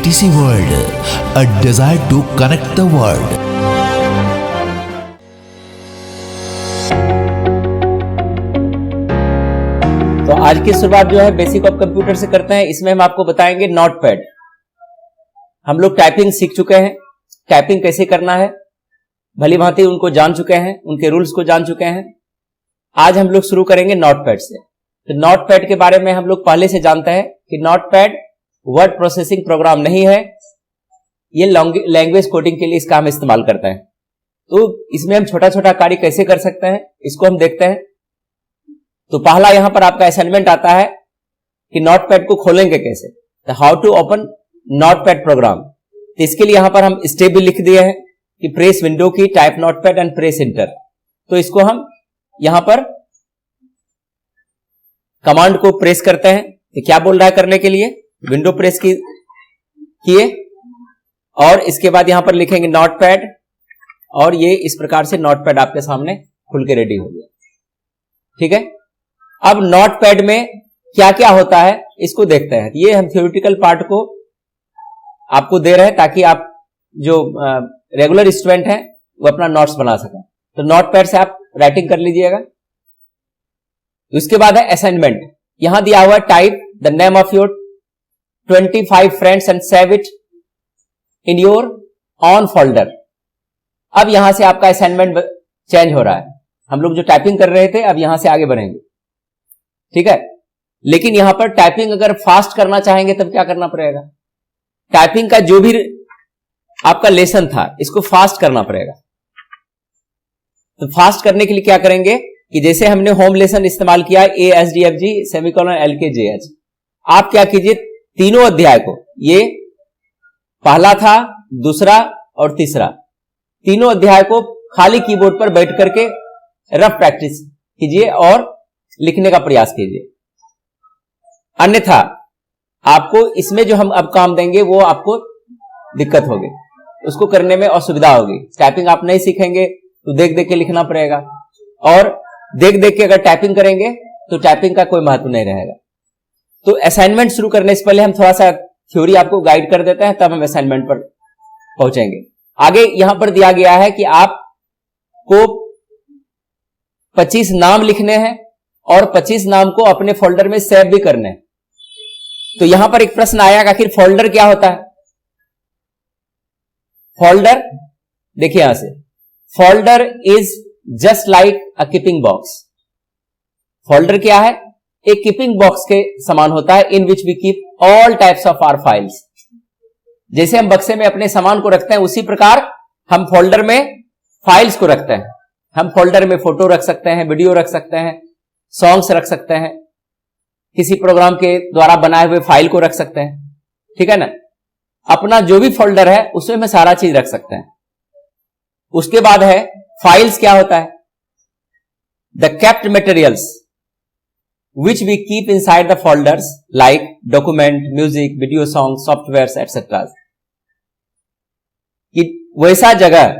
ETC World, a desire to connect the world. तो आज की शुरुआत जो है बेसिक ऑफ कंप्यूटर से करते हैं। इसमें हम आपको बताएंगे नोटपैड। हम लोग टाइपिंग सीख चुके हैं, टाइपिंग कैसे करना है भली भांति उनको जान चुके हैं, उनके रूल्स को जान चुके हैं। आज हम लोग शुरू करेंगे नोटपैड से। तो नोटपैड के बारे में हम लोग पहले से जानते हैं कि नोटपैड वर्ड प्रोसेसिंग प्रोग्राम नहीं है, ये लैंग्वेज कोडिंग के लिए इसका हम इस्तेमाल करते हैं। तो इसमें हम छोटा छोटा कार्य कैसे कर सकते हैं इसको हम देखते हैं। तो पहला यहां पर आपका असाइनमेंट आता है कि नोटपैड को खोलेंगे कैसे, तो how to open Notepad program. तो इसके लिए यहां पर हम स्टेप भी लिख दिए हैं कि प्रेस विंडो की, type notepad and press inter. तो इसको हम यहां पर कमांड को प्रेस करते हैं। तो क्या बोल रहा है करने के लिए, विंडो प्रेस किए और इसके बाद यहां पर लिखेंगे नोटपैड, और ये इस प्रकार से नोटपैड आपके सामने खुल के रेडी हो गया। ठीक है, अब नोटपैड में क्या क्या होता है इसको देखते हैं। ये हम थ्योरेटिकल पार्ट को आपको दे रहे हैं ताकि आप जो रेगुलर स्टूडेंट हैं वो अपना नोट्स बना सकें। तो नोटपैड से आप राइटिंग कर लीजिएगा। उसके बाद है असाइनमेंट। यहां दिया हुआ type the name of your 25 friends and save it in your on folder. अब यहां से आपका असाइनमेंट चेंज हो रहा है। हम लोग जो टाइपिंग कर रहे थे अब यहां से आगे बढ़ेंगे। ठीक है, लेकिन यहां पर टाइपिंग अगर फास्ट करना चाहेंगे तब क्या करना पड़ेगा, टाइपिंग का जो भी आपका लेसन था इसको फास्ट करना पड़ेगा। तो फास्ट करने के लिए क्या करेंगे कि जैसे हमने होम लेसन इस्तेमाल किया ASDFG सेमीकोलन LKJH, आप क्या कीजिए तीनों अध्याय को, ये पहला था, दूसरा और तीसरा, तीनों अध्याय को खाली कीबोर्ड पर बैठ करके रफ प्रैक्टिस कीजिए और लिखने का प्रयास कीजिए। अन्यथा आपको इसमें जो हम अब काम देंगे वो आपको दिक्कत होगी, उसको करने में असुविधा होगी। टाइपिंग आप नहीं सीखेंगे तो देख देख के लिखना पड़ेगा, और देख देख के अगर टाइपिंग करेंगे तो टाइपिंग का कोई महत्व नहीं रहेगा। तो असाइनमेंट शुरू करने से पहले हम थोड़ा सा थ्योरी आपको गाइड कर देते हैं, तब हम असाइनमेंट पर पहुंचेंगे। आगे यहां पर दिया गया है कि आपको 25 नाम लिखने हैं और 25 नाम को अपने फोल्डर में सेव भी करने हैं। तो यहां पर एक प्रश्न आया कि आखिर फोल्डर क्या होता है। फोल्डर देखिए यहां से, folder is just like a keeping box. Folder क्या है, एक कीपिंग बॉक्स के समान होता है, in which we keep all types of our files. जैसे हम बक्से में अपने सामान को रखते हैं उसी प्रकार हम फोल्डर में फाइल्स को रखते हैं। हम फोल्डर में फोटो रख सकते हैं, वीडियो रख सकते हैं, सॉन्ग्स रख सकते हैं, किसी प्रोग्राम के द्वारा बनाए हुए फाइल को रख सकते हैं। ठीक है ना, अपना जो भी फोल्डर है उसमें हम सारा चीज रख सकते हैं। उसके बाद है फाइल्स क्या होता है, the kept materials which we keep inside the folders like document, music, video, song, software etcetera. वैसा जगह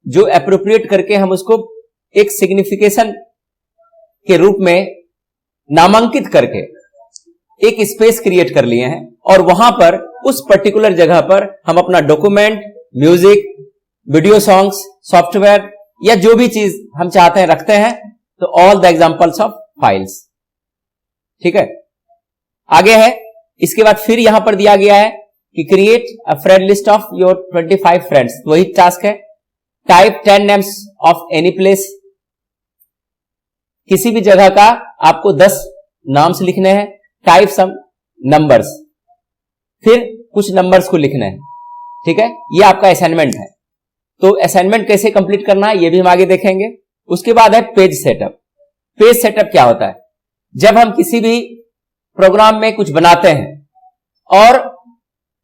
जो एप्रोप्रिएट करके हम उसको एक सिग्निफिकेशन के रूप में नामांकित करके एक स्पेस क्रिएट कर लिए हैं, और वहां पर उस पर्टिकुलर जगह पर हम अपना document, music, video, songs, software या जो भी चीज हम चाहते हैं रखते हैं। तो all the examples of files. ठीक है, आगे है, इसके बाद फिर यहां पर दिया गया है कि create a friend list of your 25 friends. वही टास्क है, type 10 names of any place. किसी भी जगह का आपको 10 नाम्स लिखने हैं। टाइप सम नंबर्स, फिर कुछ नंबर्स को लिखने हैं। ठीक है, ये आपका असाइनमेंट है। तो असाइनमेंट कैसे कंप्लीट करना है ये भी हम आगे देखेंगे। उसके बाद है पेज सेटअप। पेज सेटअप क्या होता है, जब हम किसी भी प्रोग्राम में कुछ बनाते हैं और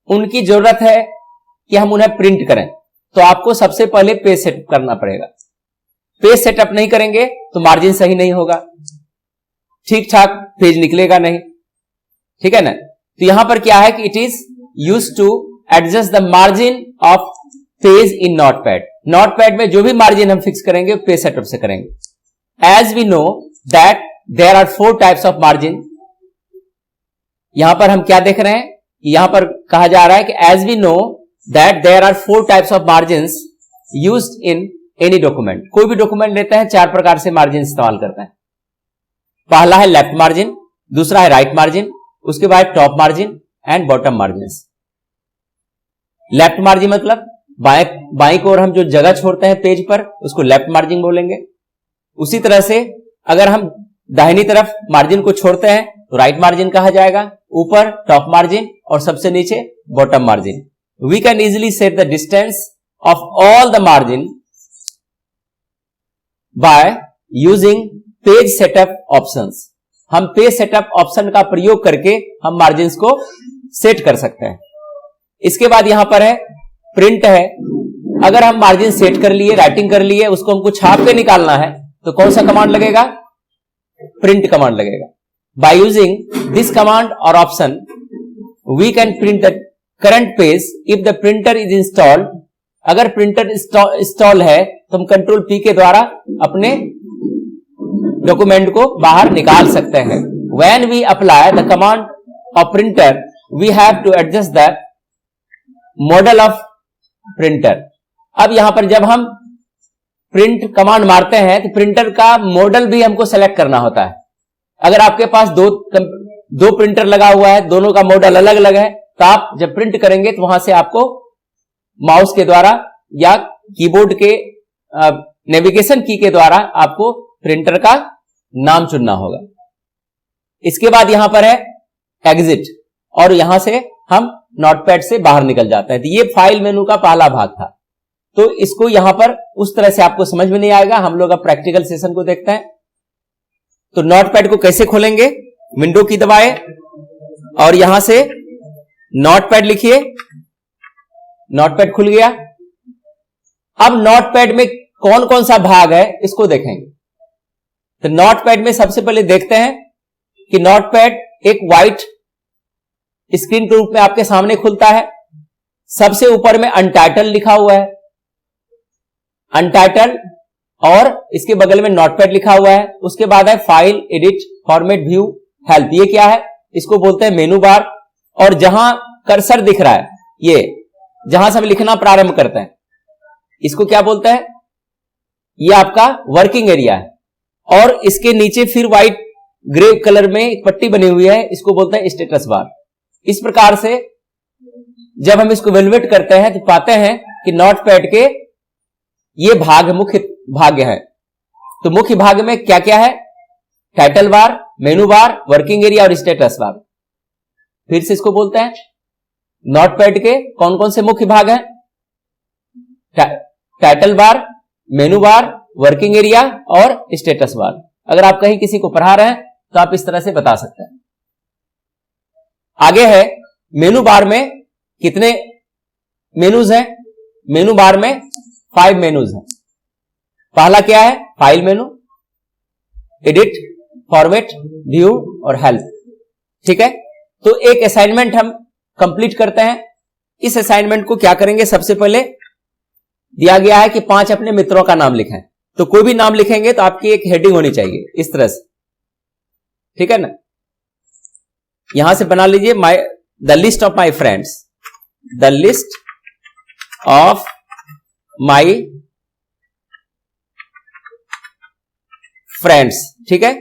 उनकी जरूरत है कि हम उन्हें प्रिंट करें, तो आपको सबसे पहले पेज सेटअप करना पड़ेगा। पेज सेटअप नहीं करेंगे तो मार्जिन सही नहीं होगा, ठीक ठाक पेज निकलेगा नहीं। ठीक है ना, तो यहां पर क्या है कि it is used to adjust the margin of page in Notepad. Notepad में जो भी मार्जिन हम फिक्स करेंगे पेज सेटअप से करेंगे। As we know that there are 4 types of margin. यहां पर हम क्या देख रहे हैं यहां पर कहा जा रहा है कि as we know that there are 4 types of margins used in any document. कोई भी डॉक्यूमेंट लेते हैं 4 प्रकार से मार्जिन इस्तेमाल करते हैं। पहला है लेफ्ट मार्जिन, दूसरा है राइट मार्जिन, उसके बाद top margin and bottom margin. Left margin मतलब बाएं को और हम जो जगह छोड़ते हैं पेज पर उसको लेफ्ट मार्जिन बोलेंगे। उसी तरह से अगर हम दाहिनी तरफ मार्जिन को छोड़ते हैं तो राइट मार्जिन कहा जाएगा, ऊपर टॉप मार्जिन और सबसे नीचे bottom margin. We can easily set the distance of all the margin by using page setup options. हम पेज सेटअप ऑप्शन का प्रयोग करके हम मार्जिन्स को सेट कर सकते हैं। इसके बाद यहां पर है प्रिंट है। अगर हम मार्जिन सेट कर लिए, राइटिंग कर लिए, उसको हमको छाप के निकालना है तो कौन सा कमांड लगेगा? प्रिंट कमांड लगेगा। बाय यूजिंग दिस कमांड और option we can print the current page if the printer is installed. अगर प्रिंटर इंस्टॉल है तो हम कंट्रोल पी के द्वारा अपने डॉक्यूमेंट को बाहर निकाल सकते हैं। When we apply the command of printer we have to adjust the model of printer. अब यहां पर जब हम प्रिंट कमांड मारते हैं तो प्रिंटर का मॉडल भी हमको सेलेक्ट करना होता है। अगर आपके पास दो प्रिंटर लगा हुआ है, दोनों का मॉडल अलग अलग है, तो आप जब प्रिंट करेंगे तो वहां से आपको माउस के द्वारा या कीबोर्ड के नेविगेशन की के द्वारा आपको प्रिंटर का नाम चुनना होगा। इसके बाद यहां पर है एग्जिट और यहां से हम नोटपैड से बाहर निकल जाते हैं। तो ये फाइल मेनू का पहला भाग था। तो इसको यहां पर उस तरह से आपको समझ में नहीं आएगा। हम लोग अब प्रैक्टिकल सेशन को देखते हैं। तो नोटपैड को कैसे खोलेंगे? विंडो की दबाएं और यहां से नोटपैड लिखिए। नोटपैड खुल गया। अब नोटपैड में कौन कौन सा भाग है इसको देखेंगे। तो नोटपैड में सबसे पहले देखते हैं कि नोटपैड एक व्हाइट स्क्रीन के रूप में आपके सामने खुलता है। सबसे ऊपर में अनटाइटल लिखा हुआ है, अनटाइटल, और इसके बगल में नोटपैड लिखा हुआ है। उसके बाद है file, edit, format, view, help. ये क्या है? इसको बोलते हैं मेनू बार। और जहां कर्सर दिख रहा है, ये जहां से हम लिखना प्रारंभ करते हैं, इसको क्या बोलते हैं? ये आपका वर्किंग एरिया है। और इसके नीचे फिर व्हाइट ग्रे कलर में एक पट्टी बनी हुई है, इसको बोलते हैं स्टेटस बार। इस प्रकार से जब हम इसको वेलवेट करते हैं तो पाते हैं कि नोटपैड के ये भाग मुख्य भाग है। तो मुख्य भाग में क्या क्या है? टाइटल बार, मेनू बार, वर्किंग एरिया और स्टेटस बार। फिर से इसको बोलते हैं नोटपैड के कौन कौन से मुख्य भाग हैं? टाइटल बार, मेनू बार, वर्किंग एरिया और स्टेटस बार। अगर आप कहीं किसी को पढ़ा रहे हैं तो आप इस तरह से बता सकते हैं। आगे है मेनू बार में कितने मेनूज हैं? मेनू बार में 5 मेनूज हैं। पहला क्या है? File menu, edit, format, view और हेल्प। ठीक है। तो एक असाइनमेंट हम कंप्लीट करते हैं। इस असाइनमेंट को क्या करेंगे? सबसे पहले दिया गया है कि 5 अपने मित्रों का नाम लिखें। तो कोई भी नाम लिखेंगे तो आपकी एक हेडिंग होनी चाहिए इस तरह से। ठीक है ना? यहां से बना लीजिए the list of my friends, the list of my friends. ठीक है।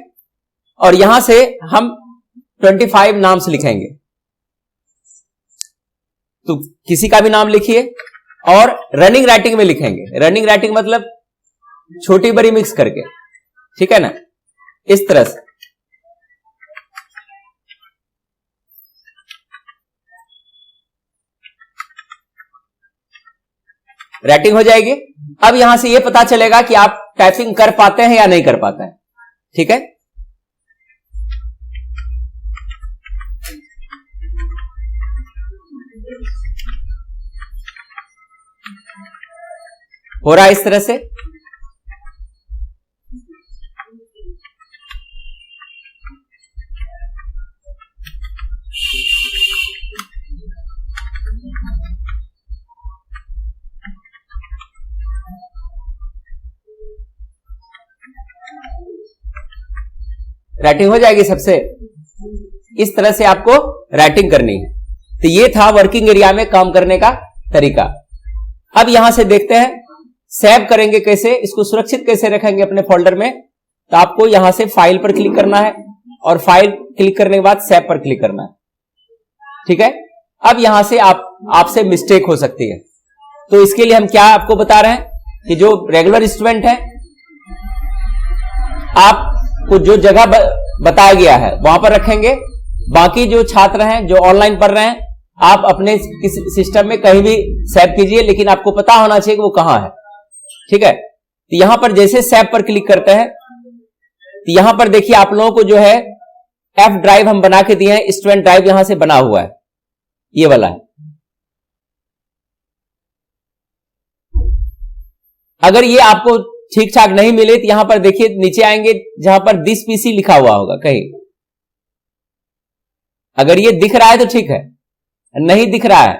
और यहां से हम 25 नाम्स लिखेंगे। तो किसी का भी नाम लिखिए और रनिंग राइटिंग में लिखेंगे। रनिंग राइटिंग मतलब छोटी बड़ी मिक्स करके। ठीक है ना? इस तरह से राइटिंग हो जाएगी। अब यहां से यह पता चलेगा कि आप टाइपिंग कर पाते हैं या नहीं कर पाते हैं। ठीक है। हो रहा है इस तरह से। राइटिंग हो जाएगी सबसे। इस तरह से आपको राइटिंग करनी है। तो ये था वर्किंग एरिया में काम करने का तरीका। अब यहां से देखते हैं सेव करेंगे कैसे, इसको सुरक्षित कैसे रखेंगे अपने फोल्डर में। तो आपको यहां से फाइल पर क्लिक करना है और फाइल क्लिक करने के बाद सेव पर क्लिक करना है। ठीक है, अब यहां से आपसे मिस्टेक हो सकती है, तो इसके लिए हम क्या आपको बता रहे हैं कि जो रेगुलर स्टूडेंट है, आपको जो जगह बताया गया है वहां पर रखेंगे। बाकी जो छात्र हैं जो ऑनलाइन पढ़ रहे हैं, आप अपने किसी सिस्टम में कहीं भी सेव कीजिए, लेकिन आपको पता होना चाहिए कि वो कहां है। ठीक है, तो यहां पर जैसे सेव पर क्लिक करते हैं तो यहां पर देखिए आप लोगों को जो है एफ ड्राइव हम बना के दिए हैं, स्टूडेंट ड्राइव यहां से बना हुआ है, ये वाला है। अगर ये आपको ठीक ठाक नहीं मिले तो यहां पर देखिए नीचे आएंगे जहां पर दिस पीसी लिखा हुआ होगा कहीं। अगर ये दिख रहा है तो ठीक है, नहीं दिख रहा है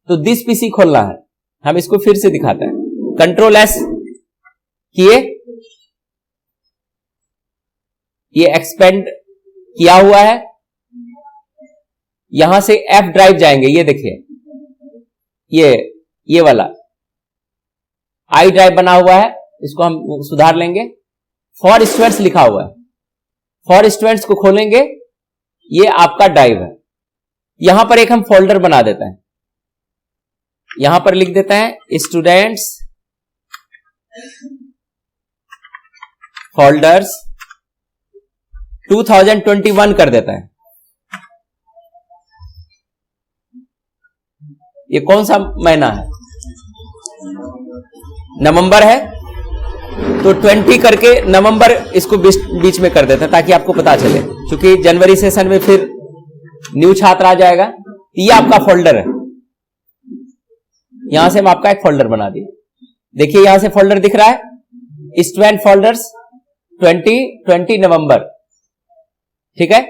तो दिस पीसी खोलना है। हम इसको फिर से दिखाते हैं, कंट्रोल एस किए, ये एक्सपेंड किया हुआ है। यहां से एफ ड्राइव जाएंगे, ये देखिए ये वाला आई ड्राइव बना हुआ है, इसको हम सुधार लेंगे। फॉर स्टूडेंट्स लिखा हुआ है, फॉर स्टूडेंट्स को खोलेंगे, ये आपका ड्राइव है। यहां पर एक हम फोल्डर बना देते हैं, यहां पर लिख देते हैं स्टूडेंट्स फोल्डर्स 2021 कर देता है। ये कौन सा महीना है? नवंबर है, तो 20 करके नवंबर इसको बीच में कर देते हैं ताकि आपको पता चले, क्योंकि जनवरी सेशन में फिर न्यू छात्र आ जाएगा। ये आपका फोल्डर है, यहां से हम आपका एक फोल्डर बना दिए। देखिए यहां से फोल्डर दिख रहा है, स्टूडेंट फोल्डर्स 2020 नवंबर। ठीक है,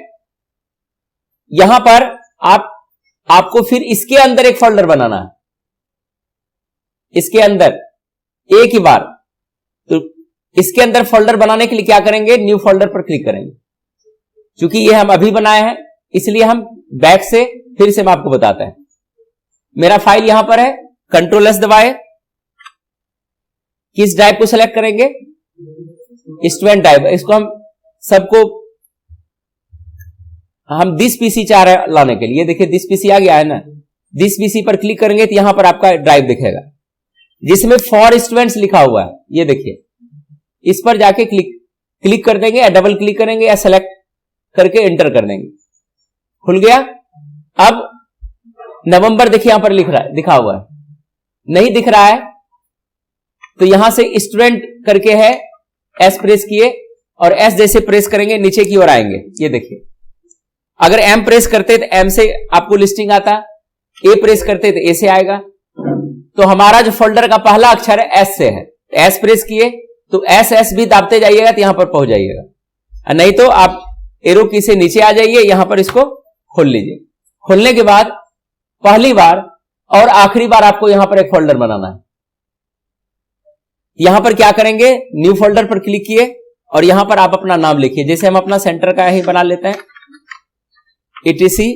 यहां पर आपको फिर इसके अंदर एक फोल्डर बनाना है, इसके अंदर एक ही बार। तो इसके अंदर फोल्डर बनाने के लिए क्या करेंगे, न्यू फोल्डर पर क्लिक करेंगे। क्योंकि ये हम अभी बनाए हैं इसलिए हम बैक से फिर से हम आपको बताते हैं। मेरा फाइल यहां पर है, कंट्रोल एस दबाए, किस ड्राइव को सिलेक्ट करेंगे, स्टूडेंट ड्राइव। इसको हम सबको हम दिस पीसी चाह रहे हैं लाने के लिए, देखिए दिस पीसी आ गया है ना। दिस पीसी पर क्लिक करेंगे तो यहां पर आपका ड्राइव दिखेगा जिसमें फॉर स्टूडेंट्स लिखा हुआ है, ये देखिए। इस पर जाके क्लिक कर देंगे या डबल क्लिक करेंगे या सेलेक्ट करके एंटर कर देंगे, खुल गया। अब नवंबर देखिए यहां पर दिखा हुआ है, नहीं दिख रहा है तो यहां से स्टूडेंट करके है, एस प्रेस किए और एस जैसे प्रेस करेंगे नीचे की ओर आएंगे, ये देखिए। अगर एम प्रेस करते तो एम से आपको लिस्टिंग आता, ए प्रेस करते तो ए से आएगा। तो हमारा जो फोल्डर का पहला अक्षर है एस से है, एस प्रेस किए तो एस भी दाबते जाइएगा तो यहां पर पहुंच जाइएगा, नहीं तो आप एरो की से नीचे आ जाइए, यहां पर इसको खोल लीजिए। खोलने के बाद पहली बार और आखिरी बार आपको यहां पर एक फोल्डर बनाना है। यहां पर क्या करेंगे, न्यू फोल्डर पर क्लिक किए और यहां पर आप अपना नाम लिखिए। जैसे हम अपना सेंटर का ही बना लेते हैं, ETC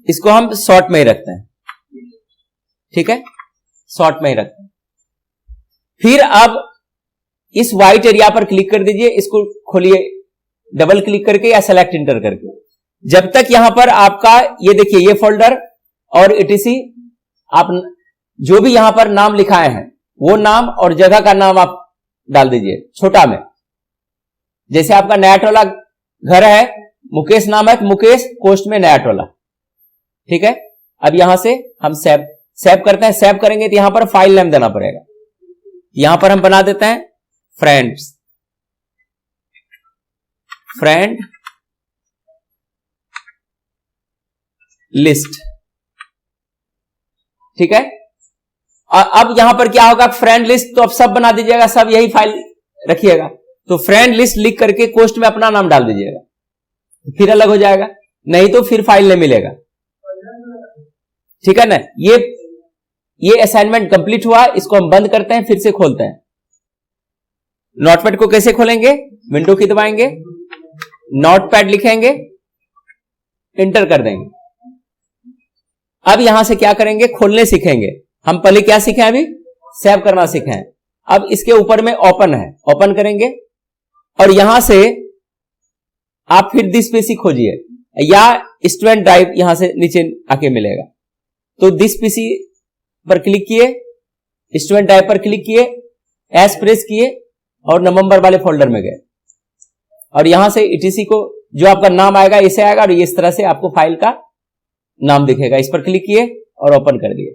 इसको हम शॉर्ट में ही रखते हैं, ठीक है, शॉर्ट में ही रखते हैं। फिर अब इस व्हाइट एरिया पर क्लिक कर दीजिए, इसको खोलिए डबल क्लिक करके या सेलेक्ट इंटर करके। जब तक यहां पर आपका ये देखिए ये फोल्डर और ETC, आप जो भी यहां पर नाम लिखाए हैं वो नाम और जगह का नाम आप डाल दीजिए छोटा में। जैसे आपका नया टोला घर है, मुकेश नाम है तो मुकेश कोस्ट में नया टोला, ठीक है। अब यहां से हम सेव करते हैं। सेव करेंगे तो यहां पर फाइल नेम देना पड़ेगा। यहां पर हम बना देते हैं फ्रेंड लिस्ट, ठीक है। अब यहां पर क्या होगा, फ्रेंड लिस्ट तो अब सब बना दीजिएगा, सब यही फाइल रखिएगा। तो फ्रेंड लिस्ट लिख करके कोस्ट में अपना नाम डाल दीजिएगा, फिर अलग हो जाएगा, नहीं तो फिर फाइल नहीं मिलेगा, ठीक है ना। ये असाइनमेंट कंप्लीट हुआ, इसको हम बंद करते हैं, फिर से खोलते हैं। नोटपैड को कैसे खोलेंगे? विंडो की दबाएंगे, नोटपैड लिखेंगे, इंटर कर देंगे। अब यहां से क्या करेंगे? खोलने सीखेंगे। हम पहले क्या सीखे? अभी सेव करना सीखे हैं। अब इसके ऊपर में ओपन है, ओपन करेंगे और यहां से आप फिर दिस पीसी खोजिए या स्टूडेंट ड्राइव यहां से नीचे आके मिलेगा। तो दिस पीसी पर क्लिक किए, स्टूडेंट ड्राइव पर क्लिक किए, एस प्रेस किए और नवंबर वाले फोल्डर में गए और यहां से ईटीसी को जो आपका नाम आएगा इसे आएगा और इस तरह से आपको फाइल का नाम दिखेगा। इस पर क्लिक किए और ओपन कर दिए,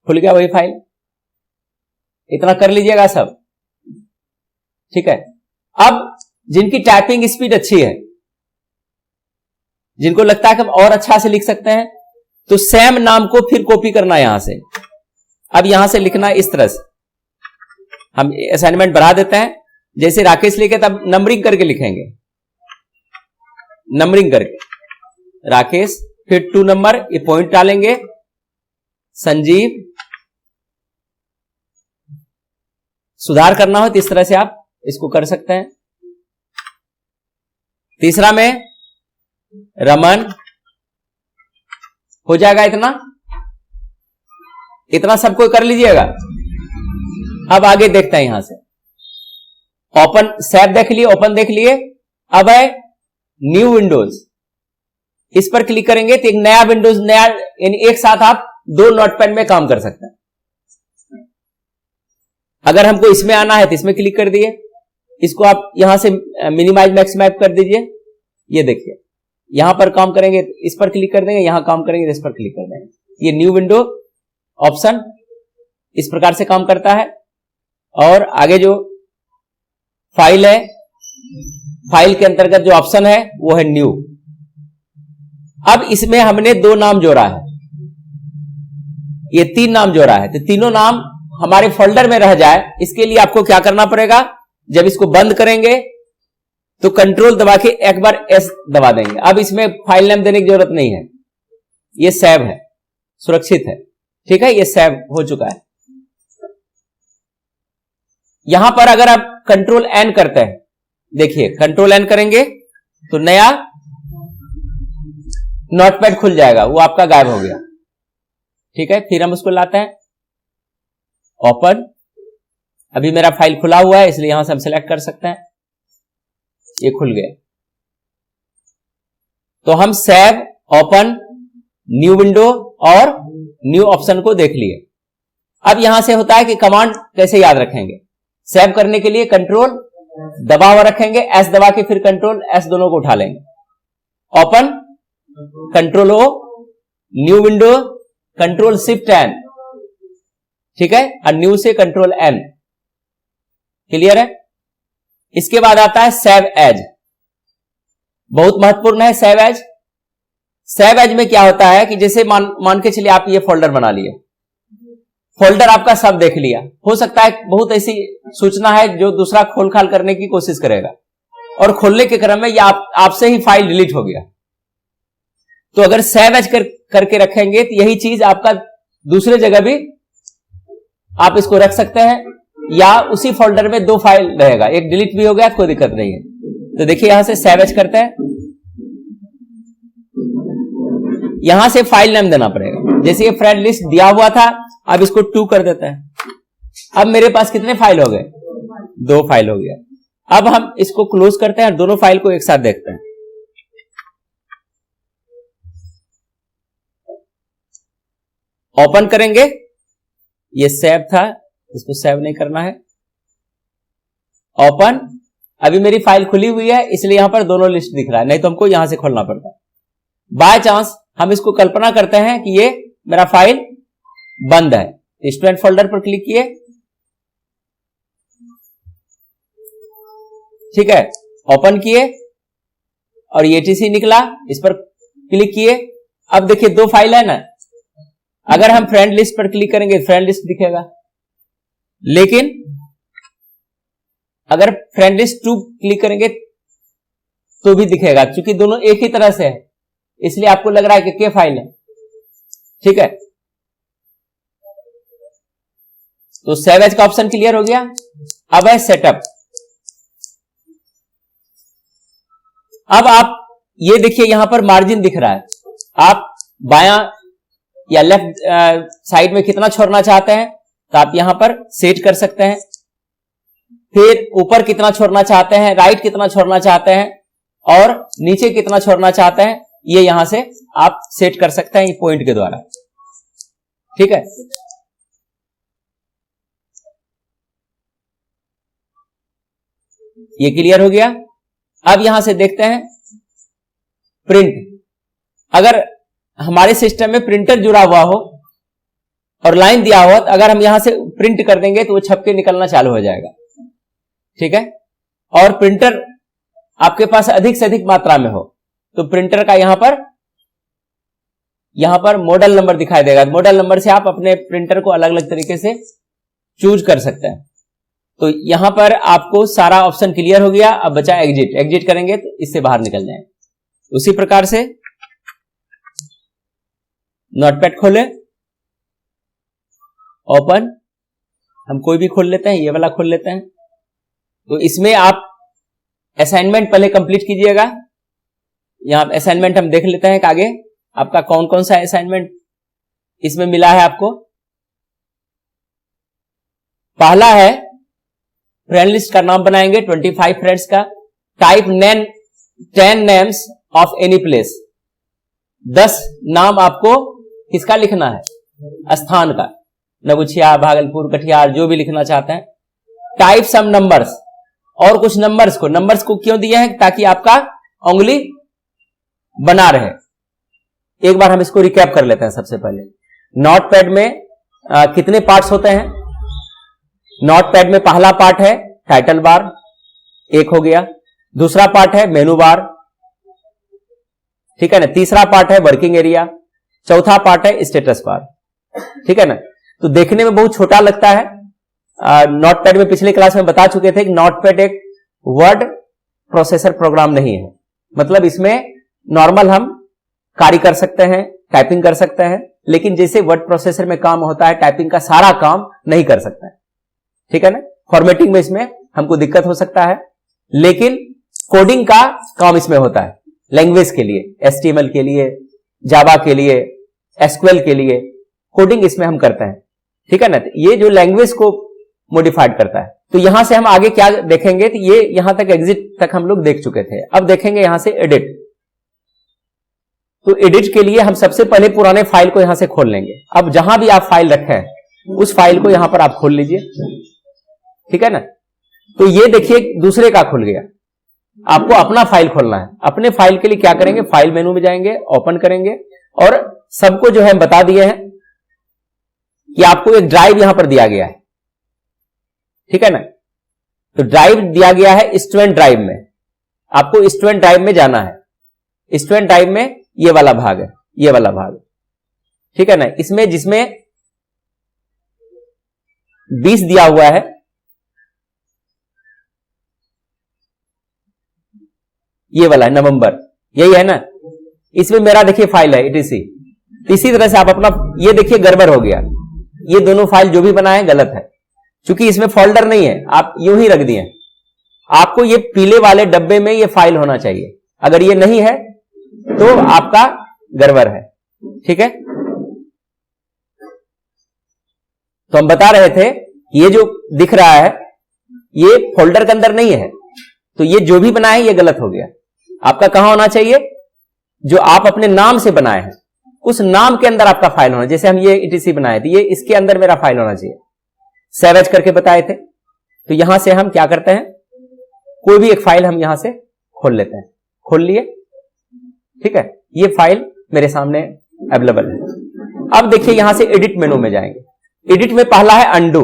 खुल गया वही फाइल। इतना कर लीजिएगा सब, ठीक है। अब जिनकी टाइपिंग स्पीड अच्छी है, जिनको लगता है कि हम और अच्छा से लिख सकते हैं, तो सैम नाम को फिर कॉपी करना यहां से। अब यहां से लिखना इस तरह से, हम असाइनमेंट बढ़ा देते हैं। जैसे राकेश लिखे तब नंबरिंग करके लिखेंगे, नंबरिंग करके राकेश, फिर 2 नंबर, ये पॉइंट डालेंगे, संजीव। सुधार करना हो तो इस तरह से आप इसको कर सकते हैं। तीसरा में रमन, हो जाएगा इतना, इतना सबको कर लीजिएगा। अब आगे देखते हैं यहां से, ओपन सेव देख लिए, ओपन देख लिए। अब है न्यू विंडोज, इस पर क्लिक करेंगे तो एक नया विंडोज, नया यानी एक साथ आप 2 नोटपैड में काम कर सकते हैं। अगर हमको इसमें आना है तो इसमें क्लिक कर दिए, इसको आप यहां से मिनिमाइज मैक्सिमाइज कर दीजिए। ये देखिए यहां पर काम करेंगे इस पर क्लिक कर देंगे, यहां काम करेंगे इस पर क्लिक कर देंगे। ये न्यू विंडो ऑप्शन इस प्रकार से काम करता है। और आगे जो फाइल है, फाइल के अंतर्गत जो ऑप्शन है वो है न्यू। अब इसमें हमने 2 नाम जोड़ा है, ये 3 नाम जोड़ा है, तो तीनों नाम हमारे फोल्डर में रह जाए, इसके लिए आपको क्या करना पड़ेगा? जब इसको बंद करेंगे तो कंट्रोल दबा के एक बार एस दबा देंगे। अब इसमें फाइल नेम देने की जरूरत नहीं है, ये सेव है, सुरक्षित है, ठीक है, ये सेव हो चुका है। यहां पर अगर आप कंट्रोल एन करते हैं, देखिए कंट्रोल एन करेंगे तो नया नोटपैड खुल जाएगा, वो आपका गायब हो गया, ठीक है। फिर हम उसको लाते हैं ओपन, अभी मेरा फाइल खुला हुआ है इसलिए यहां से हम सिलेक्ट कर सकते हैं, ये खुल गया। तो हम सेव, ओपन, न्यू विंडो और न्यू ऑप्शन को देख लिए। अब यहां से होता है कि कमांड कैसे याद रखेंगे। सेव करने के लिए कंट्रोल दबा हुआ रखेंगे, एस दबा के फिर कंट्रोल एस दोनों को उठा लेंगे। Open control O, new window control shift N, ठीक है, और न्यू से कंट्रोल एन। क्लियर है? इसके बाद आता है सेव एज, बहुत महत्वपूर्ण है सेव एज। सेव एज में क्या होता है कि जैसे मान के चलिए आप ये फोल्डर बना लिए, फोल्डर आपका सब देख लिया, हो सकता है बहुत ऐसी सूचना है जो दूसरा खोल खाल करने की कोशिश करेगा और खोलने के क्रम में ये आपसे ही फाइल डिलीट हो गया। तो अगर सेव एज करके रखेंगे तो यही चीज आपका दूसरे जगह भी आप इसको रख सकते हैं, या उसी फोल्डर में 2 फाइल रहेगा, एक डिलीट भी हो गया, कोई दिक्कत नहीं है। तो देखिए यहां से सेव एज करते हैं, यहां से फाइल नेम देना पड़ेगा। जैसे ये फ्रेंड लिस्ट दिया हुआ था, अब इसको 2 कर देते हैं। अब मेरे पास कितने फाइल हो गए? 2 फाइल हो गया। अब हम इसको क्लोज करते हैं और दोनों फाइल को एक साथ देखते हैं। ओपन करेंगे, ये सेव था, इसको सेव नहीं करना है। ओपन, अभी मेरी फाइल खुली हुई है इसलिए यहां पर दोनों लिस्ट दिख रहा है, नहीं तो हमको यहां से खोलना पड़ता। बाय चांस हम इसको कल्पना करते हैं कि ये मेरा फाइल बंद है, स्टूडेंट फोल्डर पर क्लिक किए, ठीक है, ओपन किए और ये टीसी निकला, इस पर क्लिक किए। अब देखिए 2 फाइल है ना, अगर हम फ्रेंड लिस्ट पर क्लिक करेंगे फ्रेंड लिस्ट दिखेगा, लेकिन अगर फ्रेंड लिस्ट 2 क्लिक करेंगे तो भी दिखेगा, क्योंकि दोनों एक ही तरह से है, इसलिए आपको लग रहा है कि क्या फाइल है, ठीक है। तो सेव एज का ऑप्शन क्लियर हो गया। अब है सेटअप, अब आप ये देखिए यहां पर मार्जिन दिख रहा है, आप बायां या लेफ्ट साइड में कितना छोड़ना चाहते हैं तो आप यहां पर सेट कर सकते हैं। फिर ऊपर कितना छोड़ना चाहते हैं, राइट कितना छोड़ना चाहते हैं और नीचे कितना छोड़ना चाहते हैं, ये यहां से आप सेट कर सकते हैं पॉइंट के द्वारा। ठीक है, ये क्लियर हो गया। अब यहां से देखते हैं प्रिंट। अगर हमारे सिस्टम में प्रिंटर जुड़ा हुआ हो और लाइन दिया हुआ, तो अगर हम यहां से प्रिंट कर देंगे तो वो छप के निकलना चालू हो जाएगा। ठीक है, और प्रिंटर आपके पास अधिक से अधिक मात्रा में हो तो प्रिंटर का यहां पर मॉडल नंबर दिखाई देगा। मॉडल नंबर से आप अपने प्रिंटर को अलग अलग तरीके से चूज कर सकते हैं। तो यहां पर आपको सारा ऑप्शन क्लियर हो गया। अब बचा एग्जिट। एग्जिट करेंगे तो इससे बाहर निकल जाएंगे। उसी प्रकार से नोटपैड खोले, ओपन, हम कोई भी खोल लेते हैं, ये वाला खोल लेते हैं। तो इसमें आप असाइनमेंट पहले कंप्लीट कीजिएगा। यहां असाइनमेंट हम देख लेते हैं कि आगे आपका कौन कौन सा असाइनमेंट इसमें मिला है आपको। पहला है फ्रेंड लिस्ट का नाम बनाएंगे 25 फ्रेंड्स का। Type 10 names of any place. 10 नाम आपको किसका लिखना है, स्थान का, नगुछिया, भागलपुर, कटिहार, जो भी लिखना चाहते हैं। टाइप सम नंबर्स, और कुछ नंबर्स को क्यों दिए हैं, ताकि आपका उंगली बना रहे। एक बार हम इसको रिकैप कर लेते हैं। सबसे पहले नोटपैड में कितने पार्ट्स होते हैं। नोटपैड में पहला पार्ट है टाइटल बार, एक हो गया। दूसरा पार्ट है मेनू बार, ठीक है ना। तीसरा पार्ट है वर्किंग एरिया। चौथा पार्ट है स्टेटस बार, ठीक है ना। तो देखने में बहुत छोटा लगता है। नोटपैड में पिछले क्लास में बता चुके थे कि नोटपैड एक वर्ड प्रोसेसर प्रोग्राम नहीं है। मतलब इसमें नॉर्मल हम कार्य कर सकते हैं, टाइपिंग कर सकते हैं, लेकिन जैसे वर्ड प्रोसेसर में काम होता है, टाइपिंग का सारा काम नहीं कर सकता है, ठीक है ना। फॉर्मेटिंग में इसमें हमको दिक्कत हो सकता है, लेकिन कोडिंग का काम इसमें होता है। लैंग्वेज के लिए, HTML के लिए, जावा के लिए, SQL के लिए कोडिंग इसमें हम करते हैं, ठीक है ना। ये जो लैंग्वेज को मॉडिफाइड करता है। तो यहां से हम आगे क्या देखेंगे, तो ये यहां तक एग्जिट तक हम लोग देख चुके थे। अब देखेंगे यहां से एडिट। तो एडिट के लिए हम सबसे पहले पुराने फाइल को यहां से खोल लेंगे। अब जहां भी आप फाइल रखे हैं उस फाइल को यहां पर आप खोल लीजिए, ठीक है ना। तो ये देखिए दूसरे का खुल गया। आपको अपना फाइल खोलना है। अपने फाइल के लिए क्या करेंगे, फाइल मेनू में जाएंगे, ओपन करेंगे, और सबको जो है बता दिए हैं कि आपको एक ड्राइव यहां पर दिया गया है, ठीक है ना। तो ड्राइव दिया गया है स्टूडेंट ड्राइव में। आपको स्टूडेंट ड्राइव में जाना है। स्टूडेंट ड्राइव में ये वाला भाग है, ये वाला भाग, ठीक है ना। इसमें जिसमें 20 दिया हुआ है, ये वाला है नवंबर, यही है ना। इसमें मेरा देखिए फाइल है etc। इसी तरह से आप अपना, ये देखिए गड़बड़ हो गया। ये दोनों फाइल जो भी बनाए गलत है, क्योंकि इसमें फोल्डर नहीं है, आप यूं ही रख दिए। आपको ये पीले वाले डब्बे में ये फाइल होना चाहिए। अगर ये नहीं है तो आपका गड़बड़ है, ठीक है। तो हम बता रहे थे ये जो दिख रहा है ये फोल्डर के अंदर नहीं है, तो ये जो भी बनाए ये गलत हो गया। आपका कहां होना चाहिए, जो आप अपने नाम से बनाए हैं उस नाम के अंदर आपका फाइल होना। जैसे हम ये etc बनाए थे, ये इसके अंदर मेरा फाइल होना चाहिए। सेव एज करके बताए थे। तो यहां से हम क्या करते हैं, कोई भी एक फाइल हम यहां से खोल लेते हैं। खोल लिए, ठीक है। ये फाइल मेरे सामने अवेलेबल है। अब देखिए यहां से एडिट मेनू में जाएंगे। एडिट में पहला है अंडू।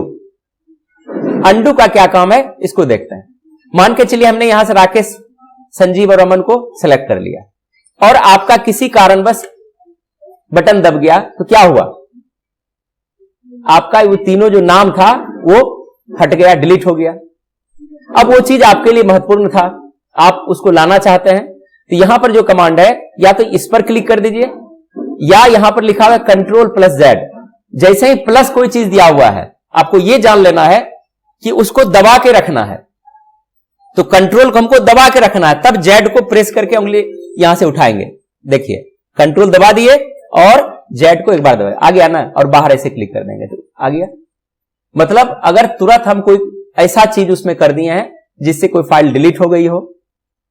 अंडू का क्या काम है इसको देखते हैं। मान के चलिए हमने यहां से राकेश, संजीव और अमन को सेलेक्ट कर लिया, और आपका किसी कारणवश बटन दब गया, तो क्या हुआ, आपका वो तीनों जो नाम था वो हट गया, डिलीट हो गया। अब वो चीज आपके लिए महत्वपूर्ण था, आप उसको लाना चाहते हैं, तो यहां पर जो कमांड है, या तो इस पर क्लिक कर दीजिए, या यहां पर लिखा हुआ है Ctrl+Z। जैसे ही प्लस कोई चीज दिया हुआ है, आपको यह जान लेना है कि उसको दबा के रखना है। तो कंट्रोल को हमको दबा के रखना है, तब जेड को प्रेस करके उंगली यहां से उठाएंगे। देखिए कंट्रोल दबा दिए और जेड को एक बार दबाए, आ गया ना, और बाहर ऐसे क्लिक कर देंगे तो आ गया। मतलब अगर तुरंत हम कोई ऐसा चीज उसमें कर दिए हैं जिससे कोई फाइल डिलीट हो गई हो,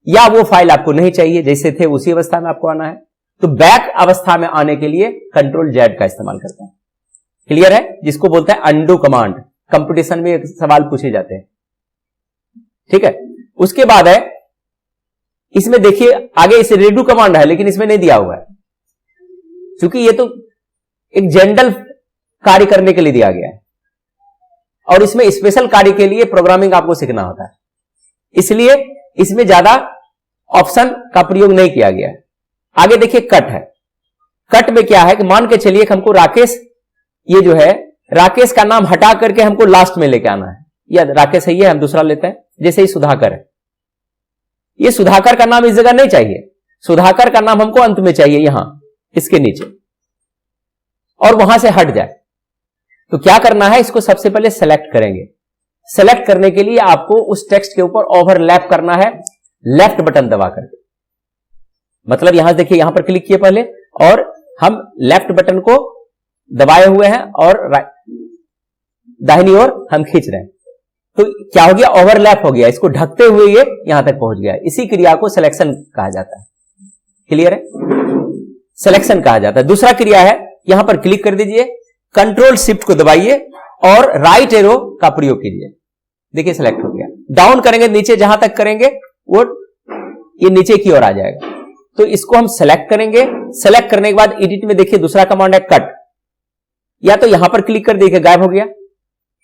या वो फाइल आपको नहीं चाहिए, जैसे थे उसी अवस्था में आपको आना है, तो बैक अवस्था में आने के लिए कंट्रोल जेड का इस्तेमाल करते हैं। क्लियर है? जिसको बोलते हैं अंडू कमांड। कंपटीशन में सवाल पूछे जाते हैं। ठीक है, उसके बाद है इसमें देखिए आगे इसे रेडू कमांड है, लेकिन इसमें नहीं दिया हुआ है क्योंकि ये तो एक जनरल कार्य करने के लिए दिया गया है और इसमें स्पेशल कार्य के लिए प्रोग्रामिंग आपको सीखना होता है, इसलिए इसमें ज्यादा ऑप्शन का प्रयोग नहीं किया गया है। आगे देखिए कट है। कट में क्या है कि मान के चलिए कि हमको राकेश, ये जो है राकेश का नाम हटा करके हमको लास्ट में लेके आना है, या राकेश है, ये हम दूसरा लेते हैं, जैसे ही सुधाकर है, ये सुधाकर का नाम इस जगह नहीं चाहिए, सुधाकर का नाम हमको अंत में चाहिए, यहां इसके नीचे, और वहां से हट जाए। तो क्या करना है, इसको सबसे पहले सेलेक्ट करेंगे। सेलेक्ट करने के लिए आपको उस टेक्स्ट के ऊपर ओवरलैप करना है लेफ्ट बटन दबा करके। मतलब यहां देखिए, यहां पर क्लिक किए पहले और हम लेफ्ट बटन को दबाए हुए हैं और दाहिनी ओर हम खींच रहे हैं, तो क्या हो गया, ओवरलैप हो गया, इसको ढकते हुए ये यहां तक पहुंच गया। इसी क्रिया को सिलेक्शन कहा जाता है। क्लियर है? सिलेक्शन कहा जाता है। दूसरा क्रिया है, यहां पर क्लिक कर दीजिए, कंट्रोल शिफ्ट को दबाइए और राइट एरो का प्रयोग कीजिए। देखिए सिलेक्ट हो गया। डाउन करेंगे, नीचे जहां तक करेंगे वो ये नीचे की ओर आ जाएगा। तो इसको हम सेलेक्ट करेंगे। सेलेक्ट करने के बाद एडिट में देखिए दूसरा कमांड है कट, या तो यहां पर क्लिक कर देखिए गायब हो गया,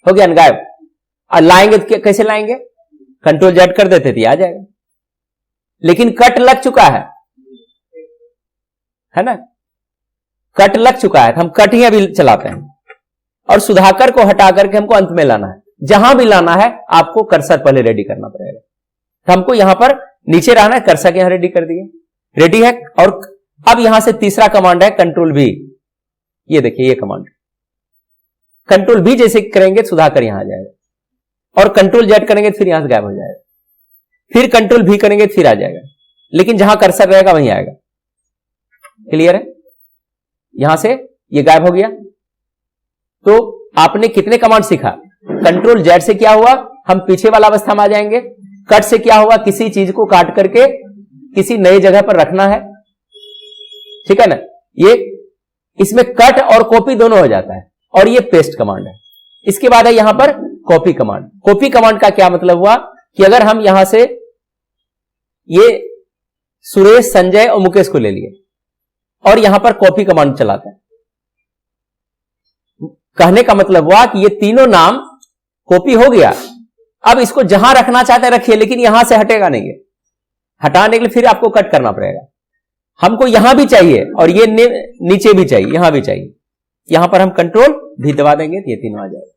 हो गया ना गायब। और लाएंगे तो कैसे लाएंगे, कंट्रोल जेड कर देते थे आ जाएगा, लेकिन कट लग चुका है ना, कट लग चुका है, तो हम कट ही अभी चलाते हैं। और सुधाकर को हटा करके हमको अंत में लाना है। जहां भी लाना है आपको कर्सर पहले रेडी करना पड़ेगा। तो हमको यहां पर नीचे रहना है, कर्सर यहां रेडी कर दिए, रेडी है। और अब यहां से तीसरा कमांड है कंट्रोल भी। ये देखिए ये कमांड, कंट्रोल भी जैसे करेंगे सुधाकर यहां आ जाएगा, और कंट्रोल जेड करेंगे फिर यहां से गायब हो जाएगा, फिर कंट्रोल भी करेंगे फिर आ जाएगा, लेकिन जहां कर्सर रहेगा वहीं आएगा। क्लियर है? यहां से ये गायब हो गया। तो आपने कितने कमांड सीखा? कंट्रोल जेड से क्या हुआ, हम पीछे वाला अवस्था में आ जाएंगे। कट से क्या हुआ, किसी चीज को काट करके किसी नई जगह पर रखना है, ठीक है ना। ये इसमें कट और कॉपी दोनों हो जाता है। और ये पेस्ट कमांड है। इसके बाद है यहां पर कॉपी कमांड। कॉपी कमांड का क्या मतलब हुआ कि अगर हम यहां से ये सुरेश, संजय और मुकेश को ले लिए और यहां पर कॉपी कमांड चलाते हैं, कहने का मतलब हुआ कि ये तीनों नाम कॉपी हो गया। अब इसको जहां रखना चाहते हैं रखिए, लेकिन यहां से हटेगा नहीं है। हटाने के लिए फिर आपको कट करना पड़ेगा। हमको यहां भी चाहिए और ये नीचे भी चाहिए, यहां भी चाहिए। यहां पर हम कंट्रोल भी दबा देंगे तो ये तीनों आ जाएगा।